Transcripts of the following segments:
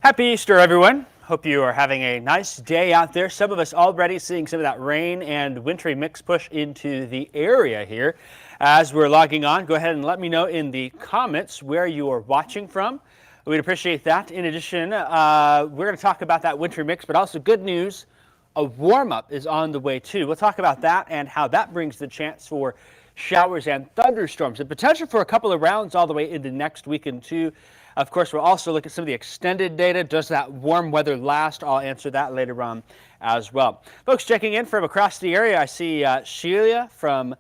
Happy Easter, everyone. Hope you are having a nice day out there. Some of us already seeing some of that rain and wintry mix push into the area here. As we're logging on, go ahead and let me know in the comments where you are watching from. We'd appreciate that. In addition, we're going to talk about that wintry mix, but also good news, a warm-up is on the way too. We'll talk about that and how that brings the chance for showers and thunderstorms and potential for a couple of rounds all the way into next weekend too. Of course, we'll also look at some of the extended data. Does that warm weather last? I'll answer that later on as well. Folks checking in from across the area, I see Sheila from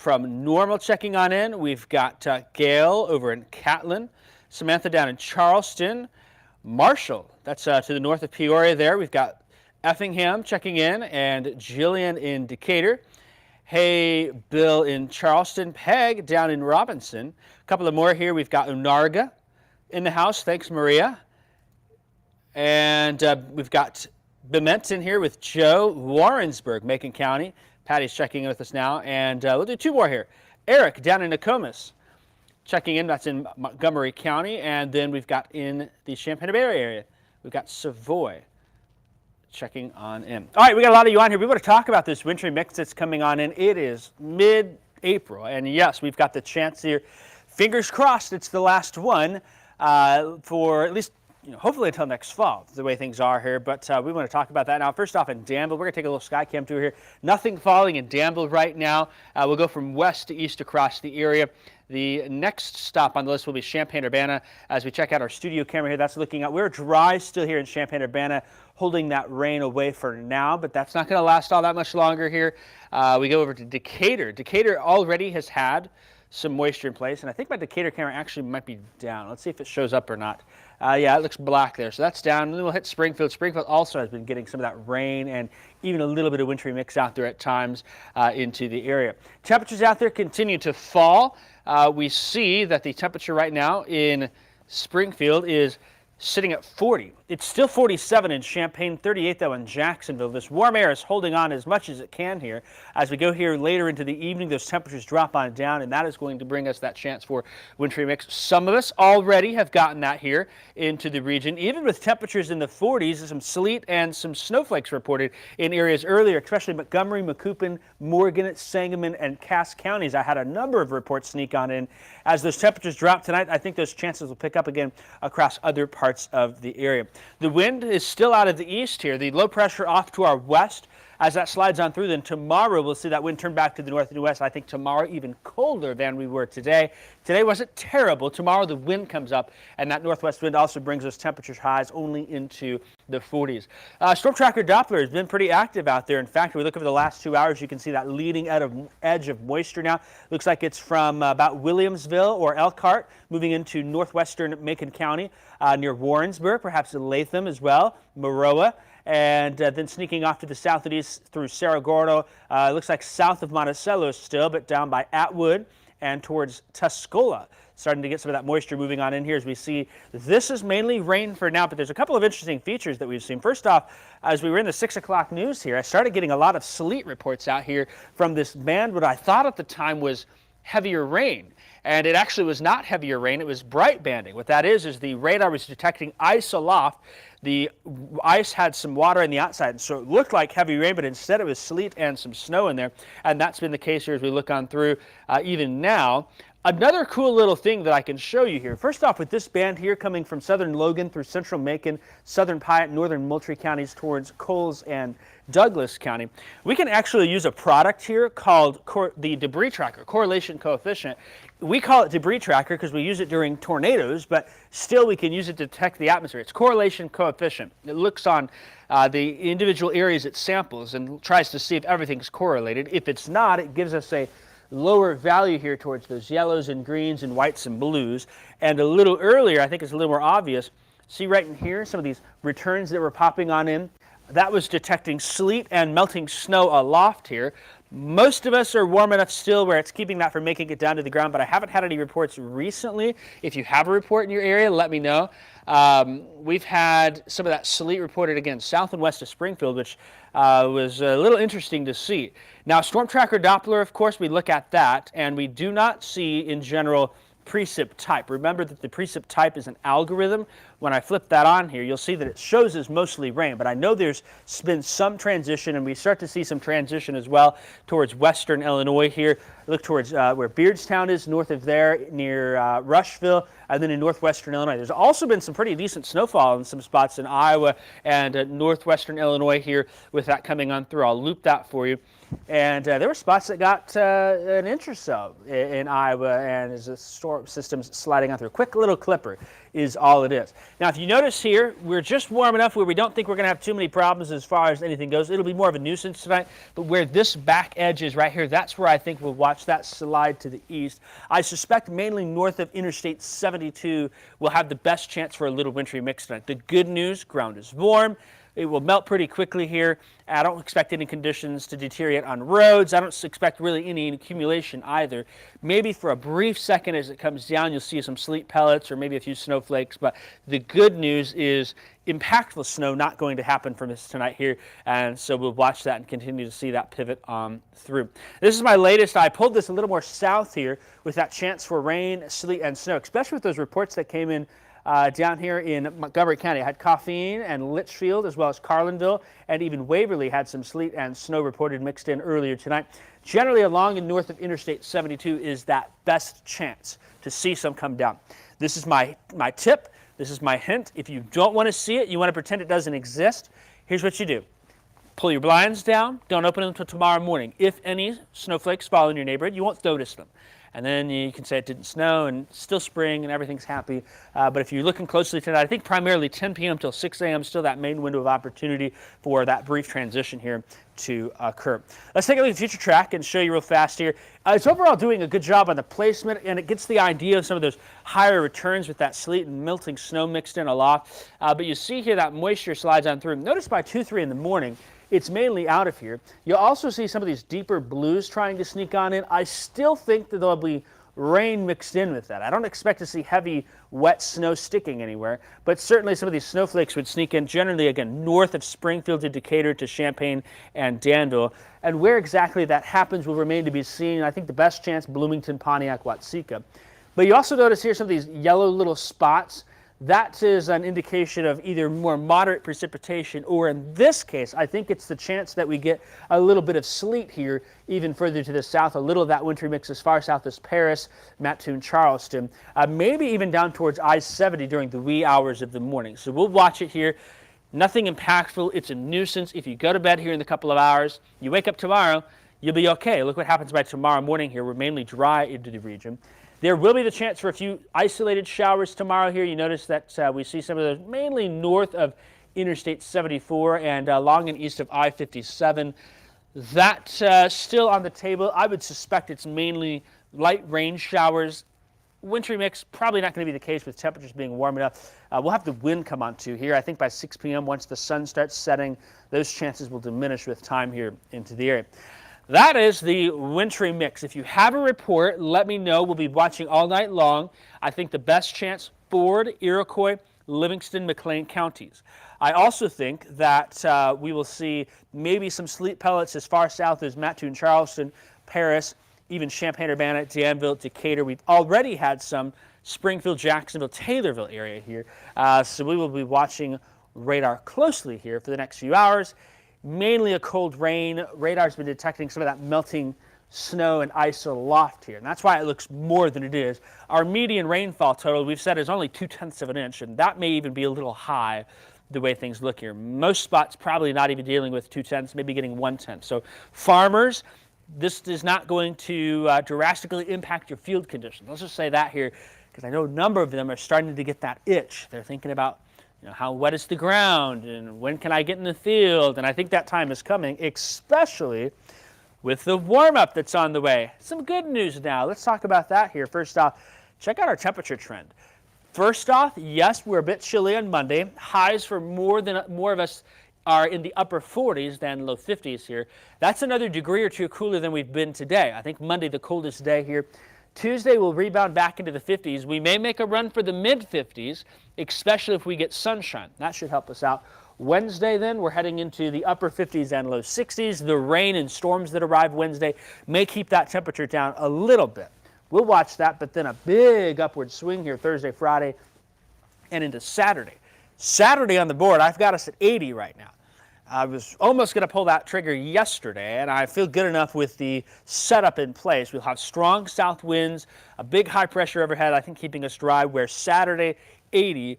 Normal checking on in. We've got Gail over in Catlin, Samantha down in Charleston, Marshall, that's to the north of Peoria there. We've got Effingham checking in, and Jillian in Decatur. Hey, Bill in Charleston, Peg down in Robinson. A couple of more here. We've got Unarga in the house. Thanks, Maria. And we've got Bement in here with Joe, Warrensburg, Macon County. Patty's checking in with us now. And we'll do two more here. Eric down in Nokomis checking in. That's in Montgomery County. And then we've got in the Champaign-Urbana area, we've got Savoy checking on in. All right, we got a lot of you on here. We want to talk about this wintry mix that's coming on in. It is mid-April. And yes, we've got the chance here. Fingers crossed it's the last one. For at least, hopefully until next fall, the way things are here. But we want to talk about that now. First off, in Danville, we're going to take a little sky cam tour here. Nothing falling in Danville right now. We'll go from west to east across the area. The next stop on the list will be Champaign-Urbana as we check out our studio camera here. That's looking out. We're dry still here in Champaign-Urbana, holding that rain away for now, but that's not going to last all that much longer here. We go over to Decatur. Decatur already has had some moisture in place, and I think my Decatur camera actually might be down. Let's see if it shows up or not. Yeah, it looks black there, so that's down. And then we'll hit Springfield. Springfield also has been getting some of that rain and even a little bit of wintry mix out there at times into the area. Temperatures out there continue to fall. We see that the temperature right now in Springfield is sitting at 40. It's still 47 in Champaign, 38 though in Jacksonville. This warm air is holding on as much as it can here. As we go here later into the evening, those temperatures drop on down, and that is going to bring us that chance for wintry mix. Some of us already have gotten that here into the region. Even with temperatures in the 40s, some sleet and some snowflakes reported in areas earlier, especially Montgomery, Macoupin, Morgan, Sangamon, and Cass counties. I had a number of reports sneak on in. As those temperatures drop tonight, I think those chances will pick up again across other parts of the area. The wind is still out of the east here. The low pressure off to our west. As that slides on through, then tomorrow we'll see that wind turn back to the north and west. I think tomorrow even colder than we were today. Today wasn't terrible. Tomorrow the wind comes up, and that northwest wind also brings those temperatures highs only into the 40s. Storm Tracker Doppler has been pretty active out there. In fact, if we look over the last 2 hours, you can see that leading edge of moisture now. Looks like it's from about Williamsville or Elkhart, moving into northwestern Macon County, near Warrensburg, perhaps in Latham as well, Maroa. And then sneaking off to the south and east through Cerro Gordo. Looks like south of Monticello still, but down by Atwood and towards Tuscola. Starting to get some of that moisture moving on in here as we see. This is mainly rain for now, but there's a couple of interesting features that we've seen. First off, as we were in the 6 o'clock news here, I started getting a lot of sleet reports out here from this band, what I thought at the time was heavier rain. And it actually was not heavier rain, it was bright banding. What that is the radar was detecting ice aloft. The ice had some water on the outside, so it looked like heavy rain, but instead it was sleet and some snow in there. And that's been the case here as we look on through even now. Another cool little thing that I can show you here. First off, with this band here coming from southern Logan through central Macon, southern Piatt, northern Moultrie counties towards Coles and Douglas County, we can actually use a product here called the debris tracker, correlation coefficient. We call it debris tracker because we use it during tornadoes, but still we can use it to detect the atmosphere. It's correlation coefficient. It looks on the individual areas it samples and tries to see if everything's correlated. If it's not, it gives us a lower value here towards those yellows and greens and whites and blues. And a little earlier, I think it's a little more obvious, see right in here, some of these returns that were popping on in. That was detecting sleet and melting snow aloft here. Most of us are warm enough still where it's keeping that from making it down to the ground, but I haven't had any reports recently. If you have a report in your area, let me know. We've had some of that sleet reported again south and west of Springfield, which was a little interesting to see. Now, Storm Tracker Doppler, of course, we look at that, and we do not see, in general, precip type. Remember that the precip type is an algorithm. When I flip that on here, you'll see that it shows as mostly rain, but I know there's been some transition, and we start to see some transition as well towards western Illinois here. Look towards where Beardstown is, north of there, near Rushville, and then in northwestern Illinois. There's also been some pretty decent snowfall in some spots in Iowa and northwestern Illinois here with that coming on through. I'll loop that for you. And there were spots that got an inch or so in Iowa, and as the storm system's sliding on through. A quick little clipper is all it is. Now, if you notice here, we're just warm enough where we don't think we're going to have too many problems as far as anything goes. It'll be more of a nuisance tonight, but where this back edge is right here, that's where I think we'll watch that slide to the east. I suspect mainly north of Interstate 72 will have the best chance for a little wintry mix tonight. The good news, ground is warm. It will melt pretty quickly here. I don't expect any conditions to deteriorate on roads. I don't expect really any accumulation either. Maybe for a brief second as it comes down, you'll see some sleet pellets or maybe a few snowflakes. But the good news is impactful snow not going to happen from this tonight here. And so we'll watch that and continue to see that pivot on through. This is my latest. I pulled this a little more south here with that chance for rain, sleet, and snow, especially with those reports that came in down here in Montgomery County. I had Coffeen and Litchfield as well as Carlinville, and even Waverly had some sleet and snow reported mixed in earlier tonight. Generally along and north of Interstate 72 is that best chance to see some come down. This is my tip. This is my hint. If you don't want to see it, you want to pretend it doesn't exist, here's what you do. Pull your blinds down. Don't open them until tomorrow morning. If any snowflakes fall in your neighborhood, you won't notice them. And then you can say it didn't snow and it's still spring and everything's happy. But if you're looking closely tonight, I think primarily 10 p.m. till 6 a.m. still that main window of opportunity for that brief transition here to occur. Let's take a look at FUTURETRACK and show you real fast here. It's overall doing a good job on the placement, and it gets the idea of some of those higher returns with that sleet and melting snow mixed in aloft. But you see here that moisture slides on through. Notice by 2-3 in the morning, it's mainly out of here. You'll also see some of these deeper blues trying to sneak on in. I still think that there'll be rain mixed in with that. I don't expect to see heavy, wet snow sticking anywhere, but certainly some of these snowflakes would sneak in, generally, again, north of Springfield to Decatur to Champaign and Danville. And where exactly that happens will remain to be seen. I think the best chance, Bloomington, Pontiac, Watseka. But you also notice here some of these yellow little spots. That is an indication of either more moderate precipitation, or in this case, I think it's the chance that we get a little bit of sleet here, even further to the south, a little of that wintry mix as far south as Paris, Mattoon, Charleston, maybe even down towards I-70 during the wee hours of the morning. So we'll watch it here. Nothing impactful. It's a nuisance. If you go to bed here in a couple of hours, you wake up tomorrow, you'll be okay. Look what happens by tomorrow morning here. We're mainly dry into the region. There will be the chance for a few isolated showers tomorrow here. You notice that we see some of those mainly north of Interstate 74 and along and east of I-57. That's still on the table. I would suspect it's mainly light rain showers. Wintry mix, probably not going to be the case with temperatures being warm enough. We'll have the wind come on too here. I think by 6 p.m. once the sun starts setting, those chances will diminish with time here into the area. That is the wintry mix. If you have a report, let me know. We'll be watching all night long. I think the best chance, Ford, Iroquois, Livingston, McLean counties. I also think that we will see maybe some sleet pellets as far south as Mattoon, Charleston, Paris, even Champaign-Urbana, Danville, Decatur. We've already had some Springfield, Jacksonville, Taylorville area here. So we will be watching radar closely here for the next few hours. Mainly a cold rain. Radar's been detecting some of that melting snow and ice aloft here, and that's why it looks more than it is. Our median rainfall total, we've said, is only 0.2 of an inch, and that may even be a little high the way things look here. Most spots probably not even dealing with 0.2, maybe getting 1/10. So farmers, this is not going to drastically impact your field conditions. Let's just say that here, because I know a number of them are starting to get that itch. They're thinking about, you know, how wet is the ground and when can I get in the field? And I think that time is coming, especially with the warm-up that's on the way. Some good news now. Let's talk about that here. First off, check out our temperature trend. First off, yes, we're a bit chilly on Monday. Highs for more of us are in the upper 40s than low 50s here. That's another degree or two cooler than we've been today. I think Monday, the coldest day here. Tuesday will rebound back into the 50s. We may make a run for the mid-50s, especially if we get sunshine. That should help us out. Wednesday, then, we're heading into the upper 50s and low 60s. The rain and storms that arrive Wednesday may keep that temperature down a little bit. We'll watch that, but then a big upward swing here Thursday, Friday, and into Saturday. Saturday on the board, I've got us at 80 right now. I was almost going to pull that trigger yesterday, and I feel good enough with the setup in place. We'll have strong south winds, a big high pressure overhead, I think keeping us dry, where Saturday, 80.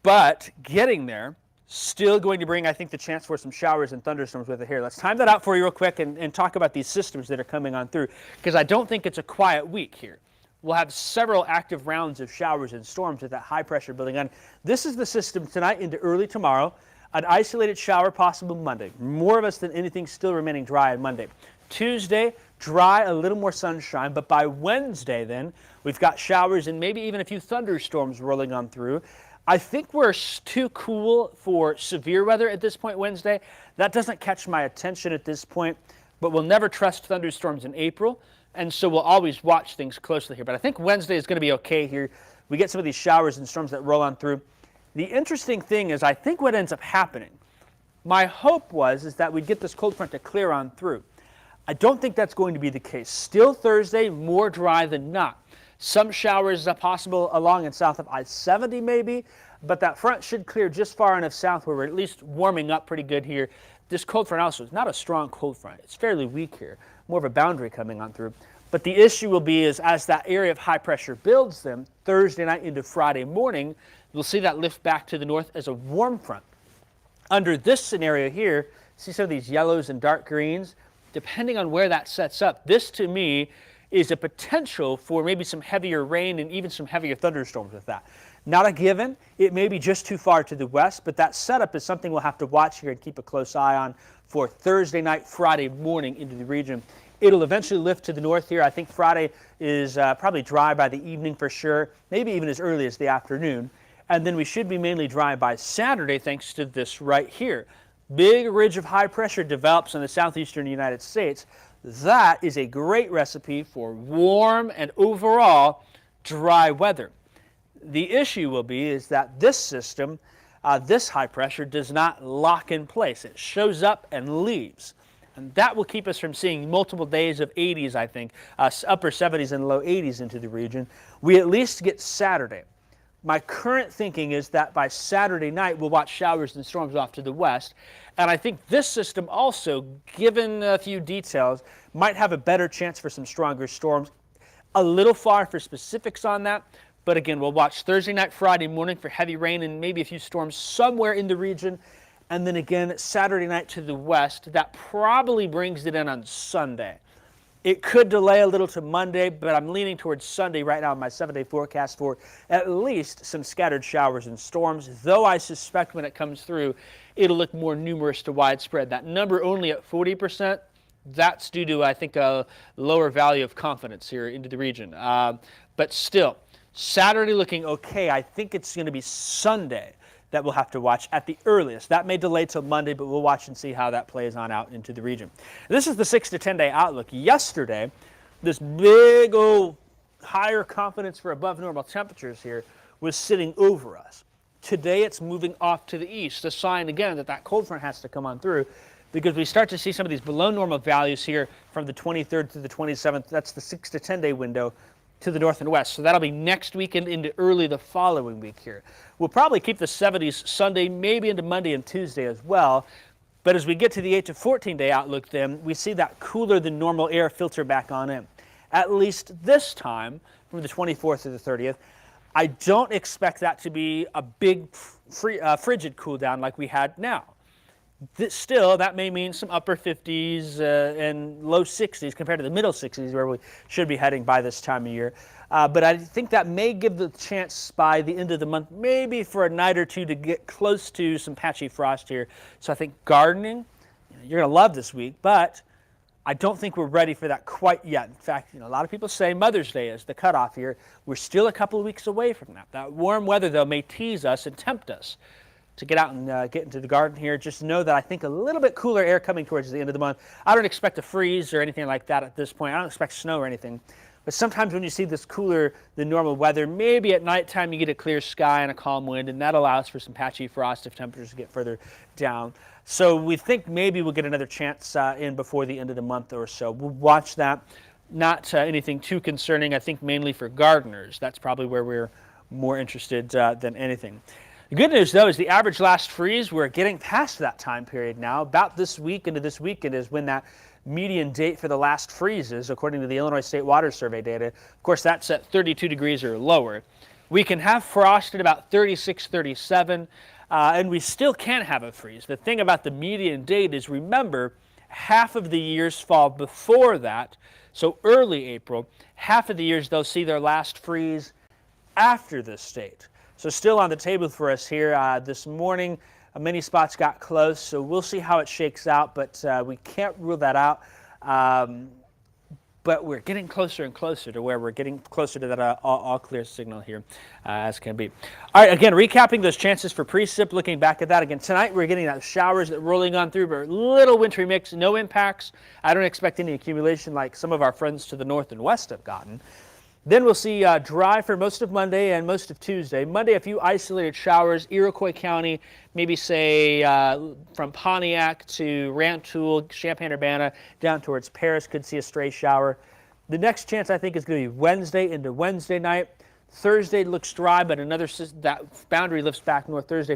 But getting there, still going to bring, I think, the chance for some showers and thunderstorms with it here. Let's time that out for you real quick and talk about these systems that are coming on through, because I don't think it's a quiet week here. We'll have several active rounds of showers and storms with that high pressure building on. This is the system tonight into early tomorrow. An isolated shower possible Monday. More of us than anything still remaining dry on Monday. Tuesday, dry, a little more sunshine, but by Wednesday then, we've got showers and maybe even a few thunderstorms rolling on through. I think we're too cool for severe weather at this point Wednesday. That doesn't catch my attention at this point, but we'll never trust thunderstorms in April, and so we'll always watch things closely here. But I think Wednesday is going to be okay here. We get some of these showers and storms that roll on through. The interesting thing is I think what ends up happening, my hope is that we'd get this cold front to clear on through. I don't think that's going to be the case. Still Thursday, more dry than not. Some showers are possible along and south of I-70 maybe, but that front should clear just far enough south where we're at least warming up pretty good here. This cold front also is not a strong cold front. It's fairly weak here, more of a boundary coming on through. But the issue will be is as that area of high pressure builds them Thursday night into Friday morning, we'll see that lift back to the north as a warm front. Under this scenario here, see some of these yellows and dark greens? Depending on where that sets up, this to me is a potential for maybe some heavier rain and even some heavier thunderstorms with that. Not a given. It may be just too far to the west, but that setup is something we'll have to watch here and keep a close eye on for Thursday night, Friday morning into the region. It'll eventually lift to the north here. I think Friday is probably dry by the evening for sure, maybe even as early as the afternoon. And then we should be mainly dry by Saturday thanks to this right here. Big ridge of high pressure develops in the southeastern United States. That is a great recipe for warm and overall dry weather. The issue will be is that this system, this high pressure, does not lock in place. It shows up and leaves. And that will keep us from seeing multiple days of 80s, I think, upper 70s and low 80s into the region. We at least get Saturday. My current thinking is that by Saturday night, we'll watch showers and storms off to the west. And I think this system also, given a few details, might have a better chance for some stronger storms. A little far for specifics on that. But again, we'll watch Thursday night, Friday morning for heavy rain and maybe a few storms somewhere in the region. And then again, Saturday night to the west. That probably brings it in on Sunday. It could delay a little to Monday, but I'm leaning towards Sunday right now in my 7-day forecast for at least some scattered showers and storms, though I suspect when it comes through, it'll look more numerous to widespread. That number only at 40%, that's due to, I think, a lower value of confidence here into the region. But still, Saturday looking okay. I think it's going to be Sunday that we'll have to watch at the earliest. That may delay till Monday, but we'll watch and see how that plays on out into the region. This is the 6 to 10 day outlook. Yesterday, this big old higher confidence for above normal temperatures here was sitting over us. Today it's moving off to the east, a sign again that that cold front has to come on through because we start to see some of these below normal values here from the 23rd to the 27th. That's the 6 to 10 day window to the north and west. So that'll be next weekend into early the following week here. We'll probably keep the 70s Sunday, maybe into Monday and Tuesday as well. But as we get to the 8 to 14 day outlook then, we see that cooler than normal air filter back on in. At least this time, from the 24th to the 30th, I don't expect that to be a big frigid cool down like we had now. Still, that may mean some upper 50s and low 60s compared to the middle 60s where we should be heading by this time of year. But I think that may give the chance by the end of the month, maybe for a night or two, to get close to some patchy frost here. So I think gardening, you're going to love this week, but I don't think we're ready for that quite yet. In fact, a lot of people say Mother's Day is the cutoff here. We're still a couple of weeks away from that. That warm weather, though, may tease us and tempt us to get out and get into the garden here. Just know that I think a little bit cooler air coming towards the end of the month. I don't expect a freeze or anything like that at this point. I don't expect snow or anything. But sometimes when you see this cooler than normal weather, maybe at nighttime you get a clear sky and a calm wind, and that allows for some patchy frost if temperatures get further down. So we think maybe we'll get another chance in before the end of the month or so. We'll watch that. not anything too concerning, I think mainly for gardeners. That's probably where we're more interested than anything. The good news, though, is the average last freeze, we're getting past that time period now. About this week into this weekend is when that median date for the last freeze is, according to the Illinois State Water Survey data. Of course, that's at 32 degrees or lower. We can have frost at about 36, 37, and we still can have a freeze. The thing about the median date is, remember, half of the years fall before that, so early April. Half of the years they'll see their last freeze after this date. So still on the table for us here this morning. Many spots got close, so we'll see how it shakes out, but we can't rule that out. But we're getting closer and closer to where we're getting closer to that all clear signal here as can be. All right, again, recapping those chances for precip, looking back at that again. Tonight we're getting that showers that rolling on through, but little wintry mix, no impacts. I don't expect any accumulation like some of our friends to the north and west have gotten. Then we'll see dry for most of Monday and most of Tuesday. Monday, a few isolated showers, Iroquois County, maybe say from Pontiac to Rantoul, Champaign-Urbana, down towards Paris, could see a stray shower. The next chance, I think, is going to be Wednesday into Wednesday night. Thursday looks dry, but that boundary lifts back north Thursday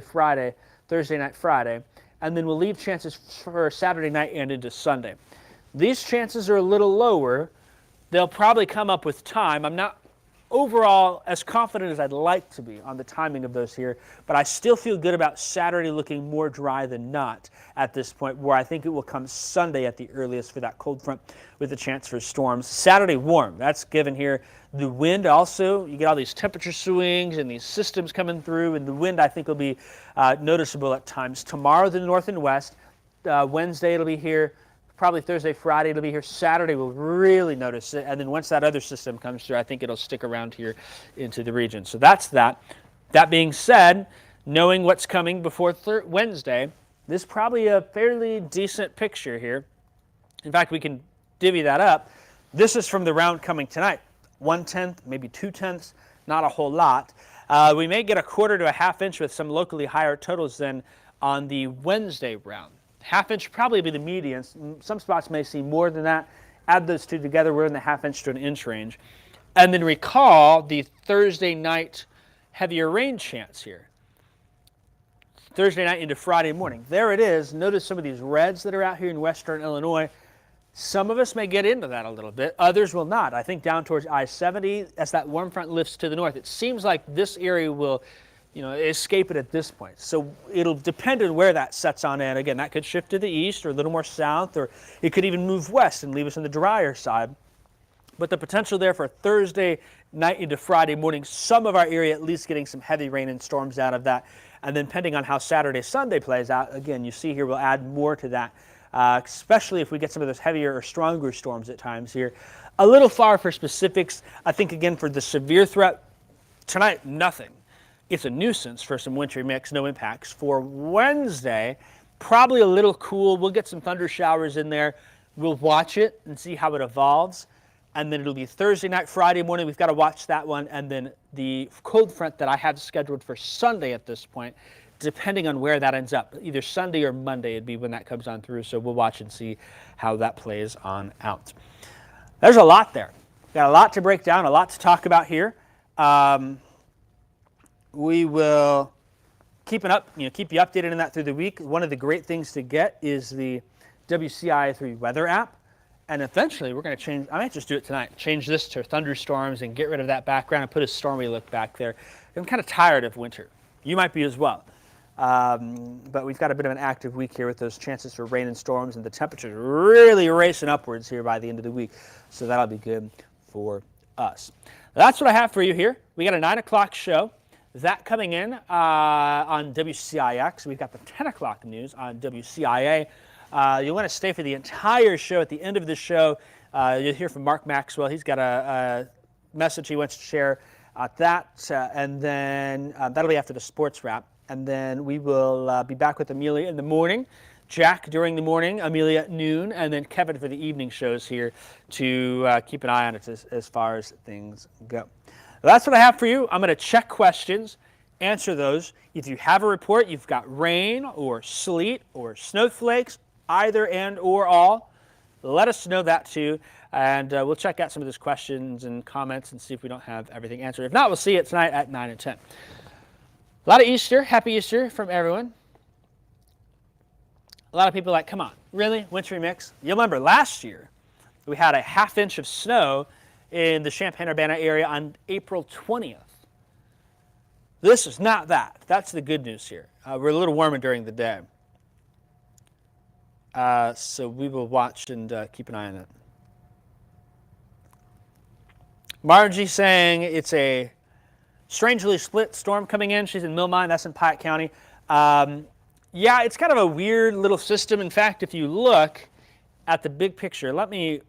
night, Friday. And then we'll leave chances for Saturday night and into Sunday. These chances are a little lower. They'll probably come up with time. I'm not overall as confident as I'd like to be on the timing of those here, but I still feel good about Saturday looking more dry than not at this point, where I think it will come Sunday at the earliest for that cold front with a chance for storms. Saturday warm, that's given here. The wind also, you get all these temperature swings and these systems coming through, and the wind I think will be noticeable at times. Tomorrow the north and west, Wednesday it'll be here. Probably Thursday, Friday, it'll be here. Saturday, we'll really notice it. And then once that other system comes through, I think it'll stick around here into the region. So that's that. That being said, knowing what's coming before Wednesday, this is probably a fairly decent picture here. In fact, we can divvy that up. This is from the round coming tonight. 1/10, maybe 2/10, not a whole lot. We may get a quarter to a half inch with some locally higher totals than on the Wednesday round. Half inch probably be the median. Some spots may see more than that. Add those two together, we're in the half inch to an inch range. And then recall the Thursday night heavier rain chance here. Thursday night into Friday morning. There it is. Notice some of these reds that are out here in western Illinois. Some of us may get into that a little bit. Others will not. I think down towards I-70, as that warm front lifts to the north, it seems like this area will escape it at this point. So it'll depend on where that sets on in. Again, that could shift to the east or a little more south, or it could even move west and leave us on the drier side. But the potential there for Thursday night into Friday morning, some of our area at least getting some heavy rain and storms out of that. And then depending on how Saturday, Sunday plays out, again, you see here we'll add more to that, especially if we get some of those heavier or stronger storms at times here. A little far for specifics. I think, again, for the severe threat, tonight, nothing. It's a nuisance for some wintry mix, no impacts. For Wednesday, probably a little cool. We'll get some thunder showers in there. We'll watch it and see how it evolves. And then it'll be Thursday night, Friday morning. We've got to watch that one. And then the cold front that I have scheduled for Sunday at this point, depending on where that ends up. Either Sunday or Monday it'd be when that comes on through. So we'll watch and see how that plays on out. There's a lot there. Got a lot to break down, a lot to talk about here. We will keep you updated on that through the week. One of the great things to get is the WCIA3 weather app. And eventually we're going to change, I might just do it tonight, change this to thunderstorms and get rid of that background and put a stormy look back there. I'm kind of tired of winter. You might be as well. But we've got a bit of an active week here with those chances for rain and storms, and the temperatures really racing upwards here by the end of the week. So that'll be good for us. That's what I have for you here. We got a 9 o'clock show. That coming in on WCIX. We've got the 10 o'clock news on WCIA. You'll want to stay for the entire show. At the end of the show, you'll hear from Mark Maxwell. He's got a message he wants to share and then that'll be after the sports wrap. And then we will be back with Amelia in the morning, Jack during the morning, Amelia at noon, and then Kevin for the evening shows here to keep an eye on it as far as things go. That's what I have for you. I'm going to check questions, answer those. If you have a report, you've got rain or sleet or snowflakes, either and or all, let us know that too. And we'll check out some of those questions and comments and see if we don't have everything answered. If not, we'll see you tonight at 9 and 10. A lot of Easter. Happy Easter from everyone. A lot of people are like, come on, really? Wintry mix? You'll remember last year we had a ½ inch of snow in the Champaign-Urbana area on April 20th. This is not that. That's the good news here. We're a little warmer during the day. So we will watch and keep an eye on it. Margie saying it's a strangely split storm coming in. She's in Millmine. That's in Piatt County. Yeah, it's kind of a weird little system. In fact, if you look at the big picture, let me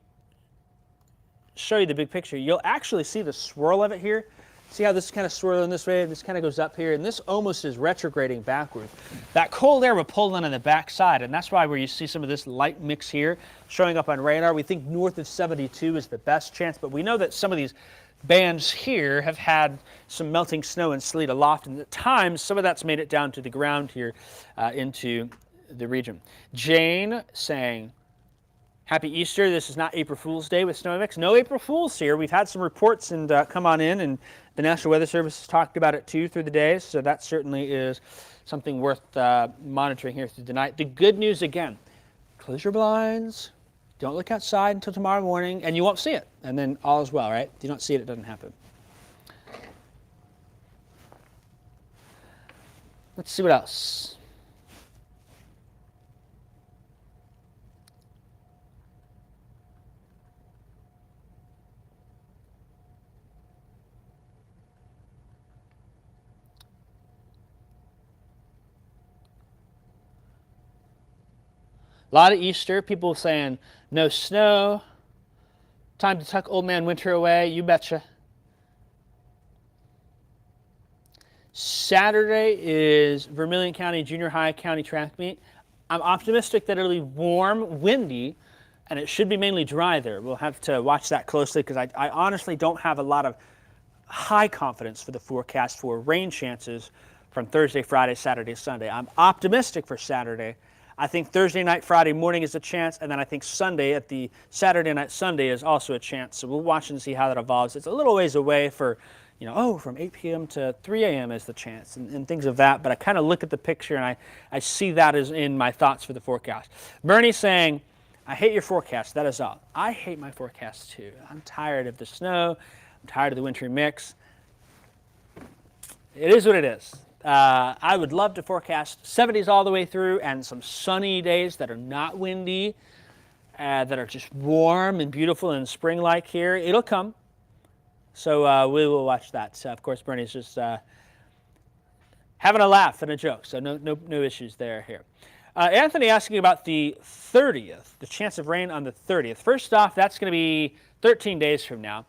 show you the big picture. You'll actually see the swirl of it here. See how this is kind of swirling this way? This kind of goes up here, and this almost is retrograding backwards. That cold air will pull in on the back side, and that's why where you see some of this light mix here showing up on radar. We think north of 72 is the best chance, but we know that some of these bands here have had some melting snow and sleet aloft, and at times some of that's made it down to the ground here into the region. Jane saying, Happy Easter. This is not April Fool's Day with snow mix. No April Fool's here. We've had some reports and come on in, and the National Weather Service has talked about it too through the days, so that certainly is something worth monitoring here through the night. The good news again, close your blinds, don't look outside until tomorrow morning, and you won't see it, and then all is well, right? If you don't see it, it doesn't happen. Let's see what else. A lot of Easter, people saying no snow, time to tuck old man winter away, you betcha. Saturday is Vermilion County Junior High County Track Meet. I'm optimistic that it'll be warm, windy, and it should be mainly dry there. We'll have to watch that closely because I honestly don't have a lot of high confidence for the forecast for rain chances from Thursday, Friday, Saturday, Sunday. I'm optimistic for Saturday. I think Thursday night, Friday morning is a chance, and then I think Sunday at the Saturday night, Sunday is also a chance. So we'll watch and see how that evolves. It's a little ways away for, you know, from 8 p.m. to 3 a.m. is the chance and things of that. But I kind of look at the picture and I see that as in my thoughts for the forecast. Bernie saying, I hate your forecast. That is all. I hate my forecast too. I'm tired of the snow. I'm tired of the wintry mix. It is what it is. I would love to forecast 70s all the way through and some sunny days that are not windy, that are just warm and beautiful and spring-like here. It'll come. So we will watch that. Of course, Bernie's just having a laugh and a joke, so no issues there here. Anthony asking about the 30th, the chance of rain on the 30th. First off, that's going to be 13 days from now.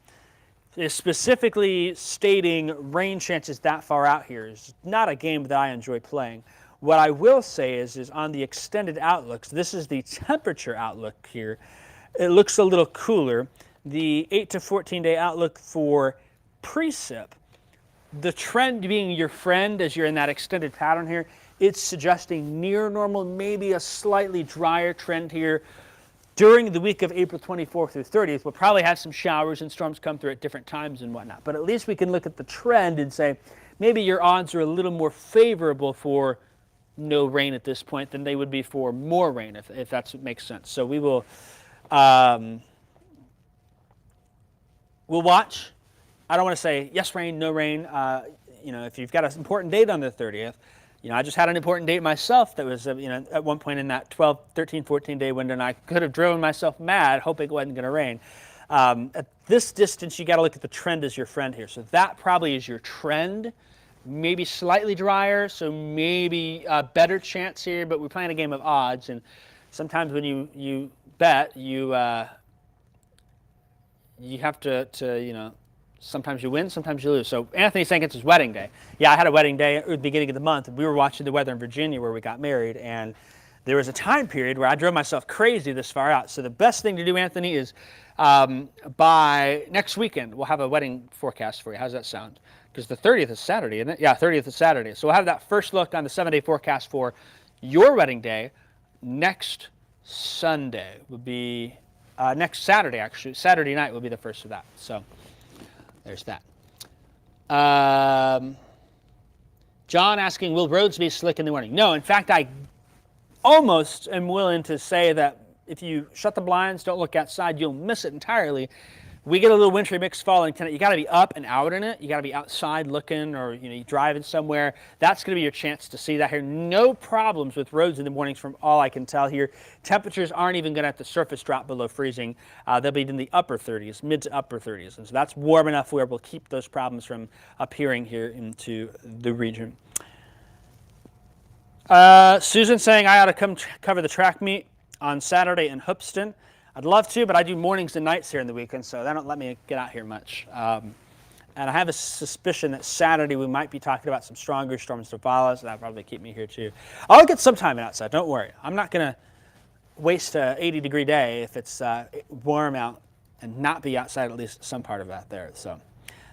Is specifically stating rain chances that far out here is not a game that I enjoy playing. What I will say is on the extended outlooks, this is the temperature outlook here. It looks a little cooler. The 8 to 14 day outlook for precip, the trend being your friend as you're in that extended pattern here, it's suggesting near normal, maybe a slightly drier trend here. During the week of April 24th through 30th, we'll probably have some showers and storms come through at different times and whatnot. But at least we can look at the trend and say, maybe your odds are a little more favorable for no rain at this point than they would be for more rain, if that's what makes sense. So we will we'll watch. I don't want to say yes rain, no rain. You know, if you've got an important date on the 30th, you know, I just had an important date myself that was, you know, at one point in that 12, 13, 14-day window, and I could have driven myself mad hoping it wasn't going to rain. At this distance, you got to look at the trend as your friend here. So that probably is your trend. Maybe slightly drier, so maybe a better chance here, but we're playing a game of odds, and sometimes when you bet, you have to you know, sometimes you win, sometimes you lose. So Anthony's saying it's his wedding day. Yeah, I had a wedding day at the beginning of the month. We were watching the weather in Virginia where we got married, and there was a time period where I drove myself crazy this far out. So the best thing to do, Anthony, is by next weekend, we'll have a wedding forecast for you. How's that sound? Because the 30th is Saturday, isn't it? Yeah, 30th is Saturday. So we'll have that first look on the 7-day forecast for your wedding day next Sunday. Would be next Saturday, actually. Saturday night will be the first of that. So there's that. John asking, will roads be slick in the morning? No, in fact, I almost am willing to say that if you shut the blinds, don't look outside, you'll miss it entirely. We get a little wintry mix falling tonight. You got to be up and out in it. You got to be outside looking, or you driving somewhere. That's going to be your chance to see that here. No problems with roads in the mornings from all I can tell here. Temperatures aren't even going to at the surface drop below freezing. They'll be in the upper 30s, mid to upper 30s. And so that's warm enough where we'll keep those problems from appearing here into the region. Susan saying I ought to come cover the track meet on Saturday in Hoopston. I'd love to, but I do mornings and nights here in the weekend, so they don't let me get out here much. And I have a suspicion that Saturday we might be talking about some stronger storms to follow, so that'll probably keep me here too. I'll get some time outside, don't worry. I'm not going to waste an 80-degree day if it's warm out and not be outside at least some part of that there. So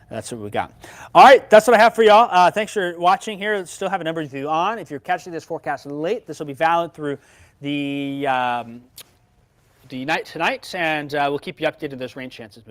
that's what we got. All right, that's what I have for y'all. Thanks for watching here. Still have a number of you on. If you're catching this forecast late, this will be valid through the night tonight, and we'll keep you updated on those rain chances.